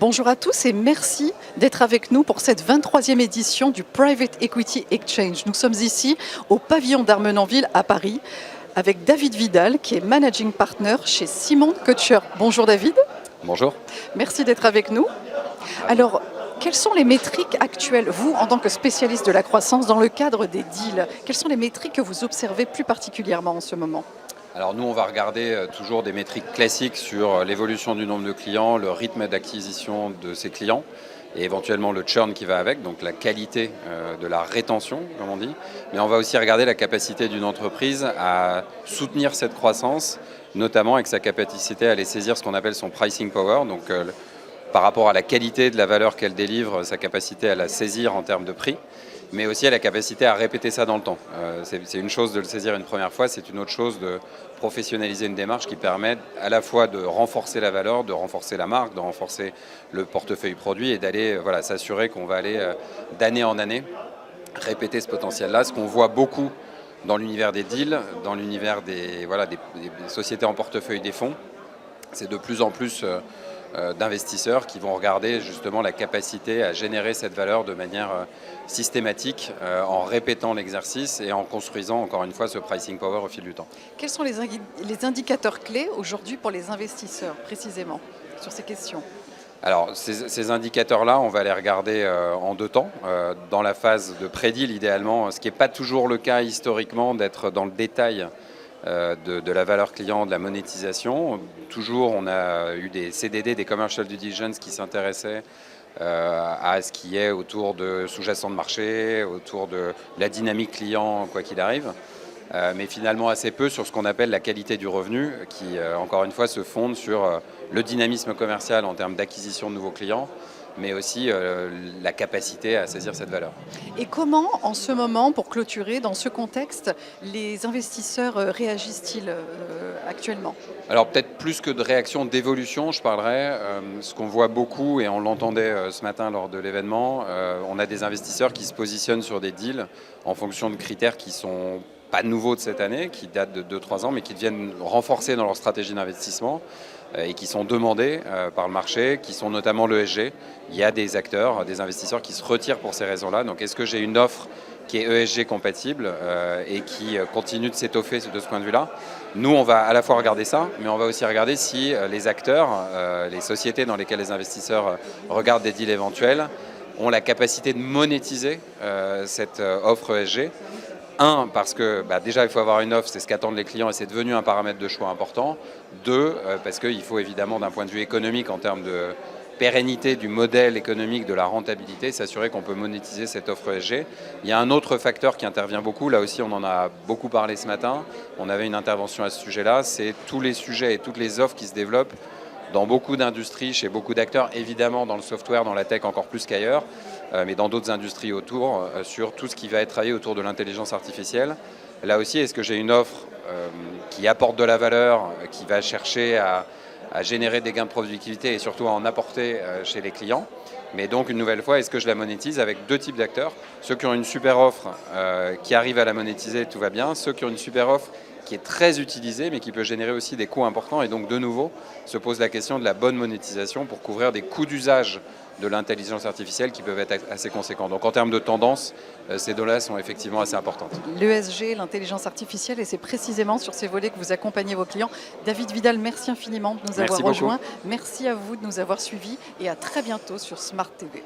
Bonjour à tous et merci d'être avec nous pour cette 23e édition du Private Equity Exchange. Nous sommes ici au pavillon d'Armenonville à Paris avec David Vidal qui est Managing Partner chez Simon Kucher. Bonjour David. Bonjour. Merci d'être avec nous. Alors, quelles sont les métriques actuelles, vous, en tant que spécialiste de la croissance, dans le cadre des deals? Quelles sont les métriques que vous observez plus particulièrement en ce moment? Alors nous, on va regarder toujours des métriques classiques sur l'évolution du nombre de clients, le rythme d'acquisition de ces clients et éventuellement le churn qui va avec, donc la qualité de la rétention, comme on dit. Mais on va aussi regarder la capacité d'une entreprise à soutenir cette croissance, notamment avec sa capacité à aller saisir ce qu'on appelle son pricing power, donc par rapport à la qualité de la valeur qu'elle délivre, sa capacité à la saisir en termes de prix, mais aussi à la capacité à répéter ça dans le temps. C'est une chose de le saisir une première fois, c'est une autre chose de professionnaliser une démarche qui permet à la fois de renforcer la valeur, de renforcer la marque, de renforcer le portefeuille produit et d'aller s'assurer qu'on va aller d'année en année répéter ce potentiel-là, ce qu'on voit beaucoup dans l'univers des deals, dans l'univers des sociétés en portefeuille des fonds. C'est de plus en plus d'investisseurs qui vont regarder justement la capacité à générer cette valeur de manière systématique en répétant l'exercice et en construisant encore une fois ce pricing power au fil du temps. Quels sont les indicateurs clés aujourd'hui pour les investisseurs précisément sur ces questions? Alors ces indicateurs-là, on va les regarder en deux temps. Dans la phase de pré-deal idéalement, ce qui n'est pas toujours le cas historiquement d'être dans le détail de la valeur client, de la monétisation. Toujours, on a eu des CDD, des commercial due diligence qui s'intéressaient à ce qui est autour de sous-jacent de marché, autour de la dynamique client, quoi qu'il arrive. Mais finalement assez peu sur ce qu'on appelle la qualité du revenu, qui encore une fois se fonde sur le dynamisme commercial en termes d'acquisition de nouveaux clients, mais aussi la capacité à saisir cette valeur. Et comment, en ce moment, pour clôturer, dans ce contexte, les investisseurs réagissent-ils actuellement? Alors peut-être plus que de réaction, d'évolution, je parlerai. Ce qu'on voit beaucoup, et on l'entendait ce matin lors de l'événement, on a des investisseurs qui se positionnent sur des deals en fonction de critères qui sont pas nouveaux de cette année, qui datent de 2-3 ans, mais qui deviennent renforcés dans leur stratégie d'investissement et qui sont demandés par le marché, qui sont notamment l'ESG. Il y a des acteurs, des investisseurs qui se retirent pour ces raisons-là. Donc est-ce que j'ai une offre qui est ESG compatible et qui continue de s'étoffer de ce point de vue-là? Nous, on va à la fois regarder ça, mais on va aussi regarder si les acteurs, les sociétés dans lesquelles les investisseurs regardent des deals éventuels, ont la capacité de monétiser cette offre ESG. Un, parce que déjà il faut avoir une offre, c'est ce qu'attendent les clients et c'est devenu un paramètre de choix important. Deux, parce qu'il faut évidemment d'un point de vue économique, en termes de pérennité du modèle économique, de la rentabilité, s'assurer qu'on peut monétiser cette offre ESG. Il y a un autre facteur qui intervient beaucoup, là aussi on en a beaucoup parlé ce matin, on avait une intervention à ce sujet-là, c'est tous les sujets et toutes les offres qui se développent dans beaucoup d'industries, chez beaucoup d'acteurs, évidemment dans le software, dans la tech encore plus qu'ailleurs, mais dans d'autres industries autour, sur tout ce qui va être travaillé autour de l'intelligence artificielle. Là aussi, est-ce que j'ai une offre qui apporte de la valeur, qui va chercher à générer des gains de productivité et surtout à en apporter chez les clients? Mais donc, une nouvelle fois, est-ce que je la monétise avec deux types d'acteurs? Ceux qui ont une super offre qui arrivent à la monétiser, tout va bien. Ceux qui ont une super offre qui est très utilisée, mais qui peut générer aussi des coûts importants. Et donc, de nouveau, se pose la question de la bonne monétisation pour couvrir des coûts d'usage de l'intelligence artificielle qui peuvent être assez conséquents. Donc, en termes de tendance, ces deux-là sont effectivement assez importantes. L'ESG, l'intelligence artificielle, et c'est précisément sur ces volets que vous accompagnez vos clients. David Vidal, merci infiniment de nous avoir rejoints. Merci à vous de nous avoir suivis et à très bientôt sur Smart TV.